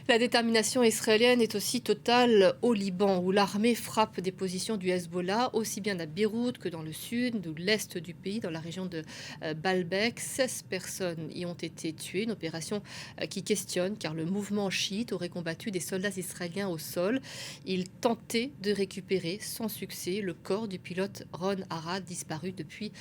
La détermination israélienne est aussi totale au Liban, où l'armée frappe des positions du Hezbollah, aussi bien à Beyrouth que dans le sud ou l'est du pays, dans la région de Baalbek. 16 personnes y ont été tuées, une opération qui questionne, car le mouvement chiite aurait combattu des soldats israéliens au sol. Il tentait de récupérer sans succès le corps du pilote Ron Arad, disparu depuis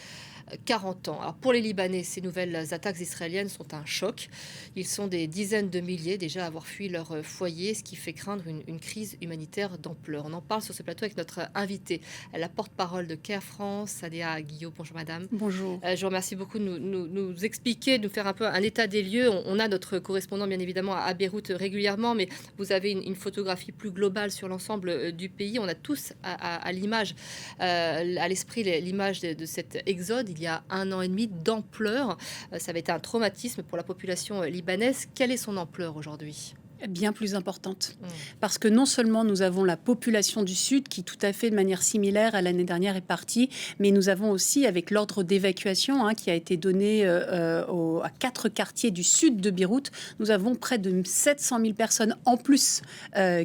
40 ans. Alors pour les Libanais, ces nouvelles attaques israéliennes sont un choc. Ils sont des dizaines de milliers déjà à avoir fui leur foyer, ce qui fait craindre une crise humanitaire d'ampleur. On en parle sur ce plateau avec notre invitée, la porte-parole de Care France, Sadea Guillot. Bonjour madame. Bonjour. Je vous remercie beaucoup de nous expliquer, de nous faire un peu un état des lieux. On a notre correspondant bien évidemment à Beyrouth régulièrement, mais vous avez une photographie plus globale sur l'ensemble du pays. On a tous à l'image, à l'esprit l'image de cet exode il y a 1 an et demi d'ampleur. Ça avait été un traumatisme pour la population libanaise. Quelle est son ampleur aujourd'hui ? Bien plus importante. Parce que non seulement nous avons la population du Sud qui, tout à fait de manière similaire à l'année dernière, est partie, mais nous avons aussi, avec l'ordre d'évacuation qui a été donné à 4 quartiers du sud de Beyrouth, nous avons près de 700 000 personnes en plus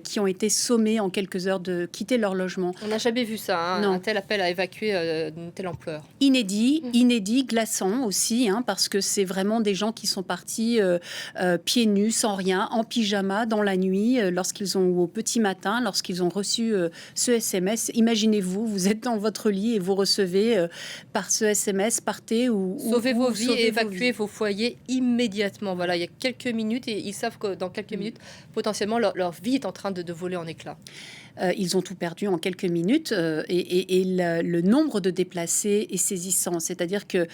qui ont été sommées en quelques heures de quitter leur logement. On n'a jamais vu ça, un tel appel à évacuer d'une telle ampleur. Inédit, glaçant aussi, parce que c'est vraiment des gens qui sont partis pieds nus, sans rien, en pyjama, dans la nuit, au petit matin, lorsqu'ils ont reçu ce SMS. Imaginez-vous, vous êtes dans votre lit et vous recevez par ce SMS, partez ou sauvez vos vies et évacuez vos vos foyers immédiatement. Voilà, il y a quelques minutes et ils savent que dans quelques minutes, potentiellement, leur vie est en train de voler en éclats. Ils ont tout perdu en quelques minutes et le nombre de déplacés est saisissant. C'est-à-dire que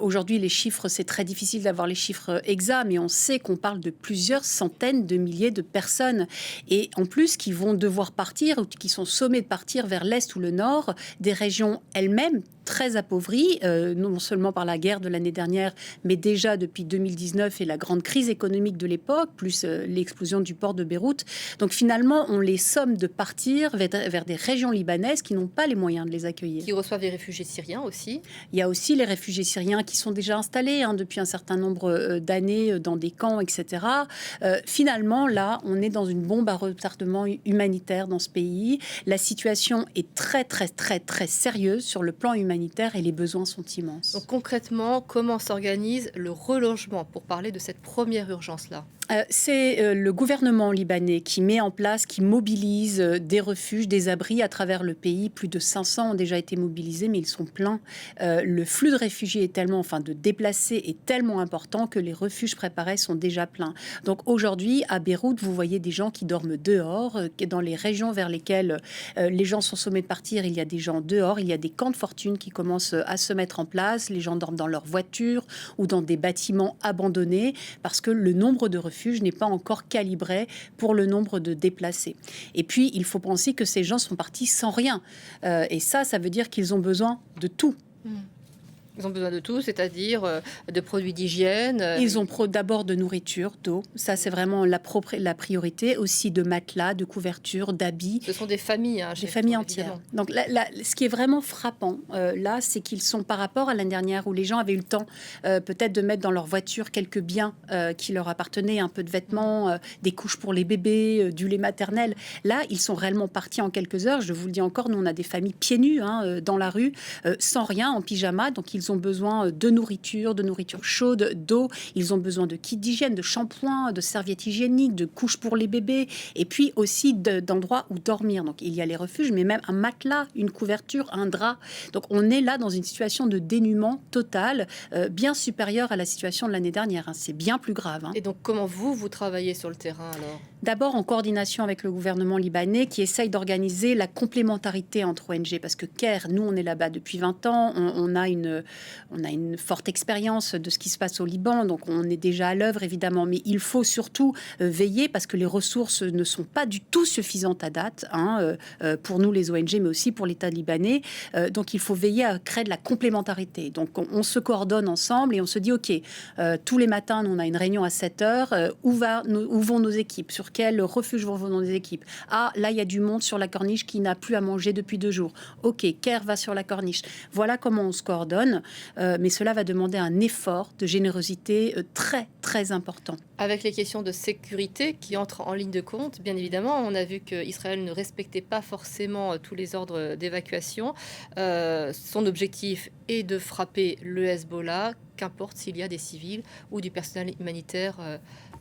aujourd'hui, les chiffres, c'est très difficile d'avoir les chiffres exacts, mais on sait qu'on parle de plusieurs centaines de milliers de personnes. Et en plus, qui vont devoir partir ou qui sont sommés de partir vers l'Est ou le Nord, des régions elles-mêmes très appauvries, non seulement par la guerre de l'année dernière, mais déjà depuis 2019 et la grande crise économique de l'époque, plus l'explosion du port de Beyrouth. Donc finalement, on les somme de partir vers des régions libanaises qui n'ont pas les moyens de les accueillir. Qui reçoivent des réfugiés syriens aussi. Il y a aussi les réfugiés syriens qui sont déjà installés depuis un certain nombre d'années dans des camps, etc. Finalement, là, on est dans une bombe à retardement humanitaire dans ce pays. La situation est très, très, très, très sérieuse sur le plan humanitaire et les besoins sont immenses. Donc concrètement, comment s'organise le relogement pour parler de cette première urgence-là ? C'est le gouvernement libanais qui met en place, qui mobilise des refuges, des abris à travers le pays. Plus de 500 ont déjà été mobilisés, mais ils sont pleins. Le flux de réfugiés de déplacés est tellement important que les refuges préparés sont déjà pleins. Donc aujourd'hui, à Beyrouth, vous voyez des gens qui dorment dehors. Dans les régions vers lesquelles les gens sont sommés de partir, il y a des gens dehors. Il y a des camps de fortune qui commencent à se mettre en place. Les gens dorment dans leurs voitures ou dans des bâtiments abandonnés parce que le nombre de refuges n'est pas encore calibré pour le nombre de déplacés. Et puis, il faut penser que ces gens sont partis sans rien. Et ça veut dire qu'ils ont besoin de tout. Ils ont besoin de tout, c'est-à-dire de produits d'hygiène. Ils ont d'abord de nourriture, d'eau. Ça, c'est vraiment la priorité. Aussi de matelas, de couvertures, d'habits. Ce sont des familles. Des familles entières. Évidemment. Donc, ce qui est vraiment frappant, là, c'est qu'ils sont par rapport à l'année dernière où les gens avaient eu le temps peut-être de mettre dans leur voiture quelques biens qui leur appartenaient, un peu de vêtements, des couches pour les bébés, du lait maternel. Là, ils sont réellement partis en quelques heures. Je vous le dis encore, nous, on a des familles pieds nus dans la rue, sans rien, en pyjama. Donc, ils ont besoin de nourriture chaude, d'eau. Ils ont besoin de kits d'hygiène, de shampoing, de serviettes hygiéniques, de couches pour les bébés, et puis aussi d'endroits où dormir. Donc il y a les refuges, mais même un matelas, une couverture, un drap. Donc on est là dans une situation de dénuement total, bien supérieure à la situation de l'année dernière. C'est bien plus grave. Et donc comment vous travaillez sur le terrain alors ? D'abord en coordination avec le gouvernement libanais qui essaye d'organiser la complémentarité entre ONG, parce que CARE, nous on est là-bas depuis 20 ans, on a une forte expérience de ce qui se passe au Liban, donc on est déjà à l'œuvre évidemment, mais il faut surtout veiller, parce que les ressources ne sont pas du tout suffisantes à date, pour nous les ONG, mais aussi pour l'État libanais, donc il faut veiller à créer de la complémentarité. Donc on se coordonne ensemble et on se dit ok, tous les matins on a une réunion à 7h, où vont nos équipes, sur quel refuge vont nos équipes. Ah, là il y a du monde sur la corniche qui n'a plus à manger depuis 2 jours. Ok, CARE va sur la corniche. Voilà comment on se coordonne. personnes, mais cela va demander un effort de générosité très, très important. Avec les questions de sécurité qui entrent en ligne de compte, bien évidemment, on a vu qu'Israël ne respectait pas forcément tous les ordres d'évacuation. Son objectif est de frapper le Hezbollah, qu'importe s'il y a des civils ou du personnel humanitaire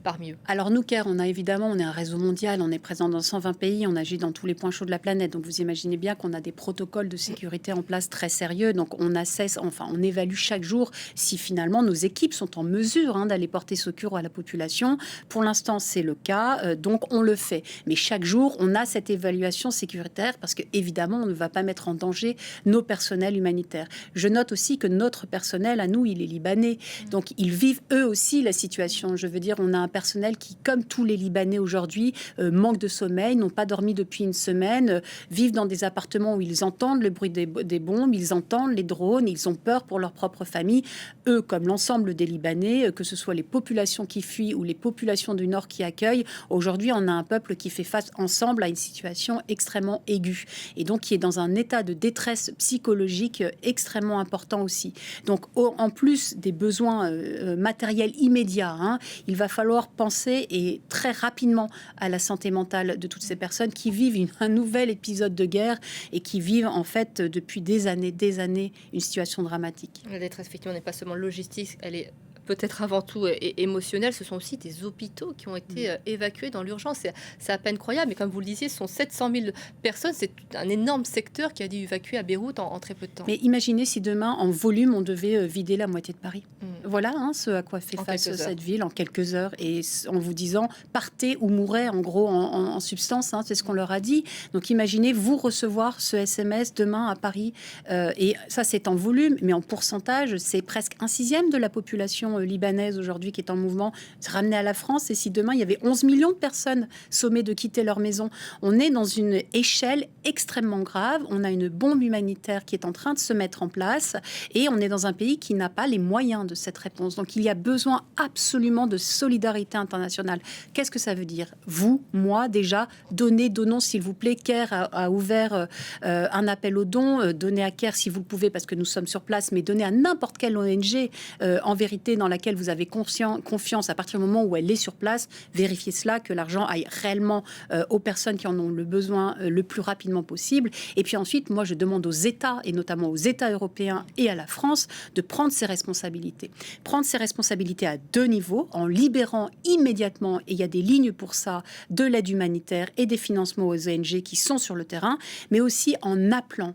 parmi eux. Alors nous, CARE, on est un réseau mondial, on est présent dans 120 pays, on agit dans tous les points chauds de la planète. Donc vous imaginez bien qu'on a des protocoles de sécurité en place très sérieux. Donc on évalue chaque jour si finalement nos équipes sont en mesure d'aller porter secours à la population. Pour l'instant, c'est le cas, donc on le fait. Mais chaque jour, on a cette évaluation sécuritaire parce que évidemment, on ne va pas mettre en danger nos personnels humanitaires. Je note aussi que notre personnel, à nous, il est libanais. Donc ils vivent eux aussi la situation. Je veux dire, on a un personnel qui, comme tous les Libanais aujourd'hui, manquent de sommeil, n'ont pas dormi depuis une semaine, vivent dans des appartements où ils entendent le bruit des bombes, ils entendent les drones, ils ont peur pour leur propre famille. Eux, comme l'ensemble des Libanais, que ce soit les populations qui fuient ou les populations du Nord qui accueillent, aujourd'hui, on a un peuple qui fait face ensemble à une situation extrêmement aiguë et donc qui est dans un état de détresse psychologique extrêmement important aussi. Donc, en plus des besoins matériels immédiats, il va falloir penser et très rapidement à la santé mentale de toutes ces personnes qui vivent un nouvel épisode de guerre et qui vivent en fait depuis des années une situation dramatique. La détresse effectivement n'est pas seulement logistique, elle est peut-être avant tout émotionnelle. Ce sont aussi des hôpitaux qui ont été évacués dans l'urgence. C'est à peine croyable, mais comme vous le disiez, ce sont 700 000 personnes. C'est un énorme secteur qui a dû évacuer à Beyrouth en très peu de temps. Mais imaginez si demain, en volume, on devait vider la moitié de Paris. Voilà ce à quoi fait face cette ville en quelques heures, et en vous disant partez ou mourrez, en gros, en substance, c'est ce qu'on leur a dit. Donc imaginez vous recevoir ce SMS demain à Paris, et ça c'est en volume, mais en pourcentage, c'est presque 1/6 de la population libanaise aujourd'hui qui est en mouvement, ramenée à la France. Et si demain il y avait 11 millions de personnes sommées de quitter leur maison, on est dans une échelle extrêmement grave. On a une bombe humanitaire qui est en train de se mettre en place, et on est dans un pays qui n'a pas les moyens de cette réponse. Donc il y a besoin absolument de solidarité internationale. Qu'est-ce que ça veut dire? Vous, moi, déjà, donnons s'il vous plaît. CARE a ouvert un appel aux dons. Donnez à CARE si vous le pouvez, parce que nous sommes sur place, mais donnez à n'importe quelle ONG, en vérité, dans laquelle vous avez confiance à partir du moment où elle est sur place. Vérifiez cela, que l'argent aille réellement aux personnes qui en ont le besoin le plus rapidement possible. Et puis ensuite, moi, je demande aux États, et notamment aux États européens et à la France, de prendre ses responsabilités. Prendre ses responsabilités à 2 niveaux, en libérant immédiatement, et il y a des lignes pour ça, de l'aide humanitaire et des financements aux ONG qui sont sur le terrain, mais aussi en appelant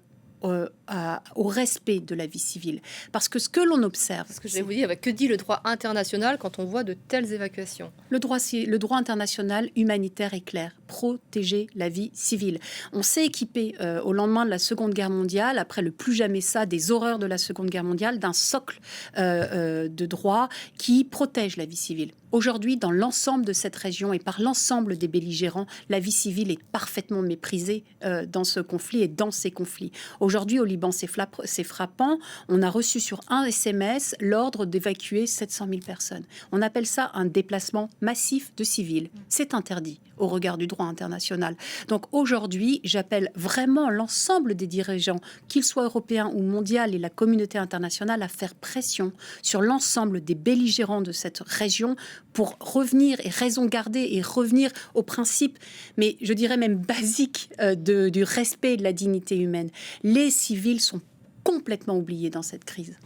au respect de la vie civile. Parce que ce que l'on observe... Parce que je vais vous dire, que dit le droit international quand on voit de telles évacuations? Le droit international humanitaire est clair. Protéger la vie civile. On s'est équipé au lendemain de la Seconde Guerre mondiale, après le plus jamais ça, des horreurs de la Seconde Guerre mondiale, d'un socle de droit qui protège la vie civile. Aujourd'hui, dans l'ensemble de cette région et par l'ensemble des belligérants, la vie civile est parfaitement méprisée dans ce conflit et dans ces conflits. Aujourd'hui, au Liban, c'est frappant. On a reçu sur un SMS l'ordre d'évacuer 700 000 personnes. On appelle ça un déplacement massif de civils. C'est interdit au regard du droit international. Donc aujourd'hui, j'appelle vraiment l'ensemble des dirigeants, qu'ils soient européens ou mondiaux, et la communauté internationale à faire pression sur l'ensemble des belligérants de cette région pour revenir et raison garder et revenir aux principes, mais je dirais même basiques, du respect de la dignité humaine. Les civils sont complètement oubliés dans cette crise.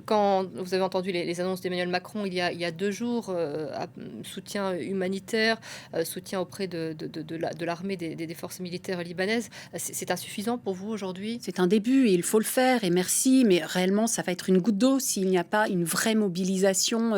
Quand vous avez entendu les annonces d'Emmanuel Macron il y a 2 jours, soutien humanitaire, soutien auprès de l'armée, des forces militaires libanaises, c'est insuffisant pour vous aujourd'hui? C'est un début et il faut le faire, et merci, mais réellement ça va être une goutte d'eau s'il n'y a pas une vraie mobilisation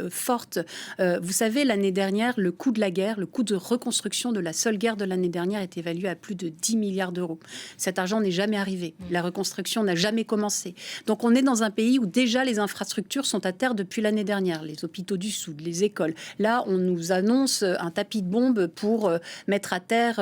forte. Vous savez, l'année dernière, le coût de la guerre, le coût de reconstruction de la seule guerre de l'année dernière est évalué à plus de 10 milliards d'euros. Cet argent n'est jamais arrivé. La reconstruction n'a jamais commencé. Donc on est dans un pays où déjà les infrastructures sont à terre depuis l'année dernière, les hôpitaux du Sud, les écoles. Là, on nous annonce un tapis de bombe pour mettre à terre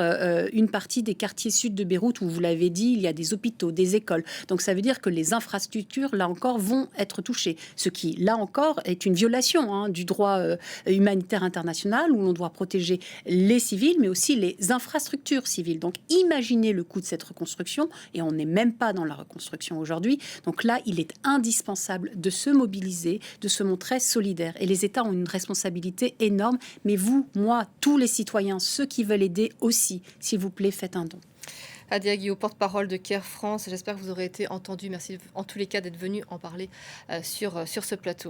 une partie des quartiers sud de Beyrouth où, vous l'avez dit, il y a des hôpitaux, des écoles. Donc ça veut dire que les infrastructures, là encore, vont être touchées. Ce qui, là encore, est une violation du droit humanitaire international où l'on doit protéger les civils, mais aussi les infrastructures civiles. Donc imaginez le coût de cette reconstruction, et on n'est même pas dans la reconstruction aujourd'hui. Donc là, il est indispensable de se mobiliser, de se montrer solidaire. Et les États ont une responsabilité énorme, mais vous, moi, tous les citoyens, ceux qui veulent aider aussi, s'il vous plaît, faites un don. Adia Guillot, porte-parole de Care France, j'espère que vous aurez été entendu. Merci en tous les cas d'être venu en parler sur ce plateau.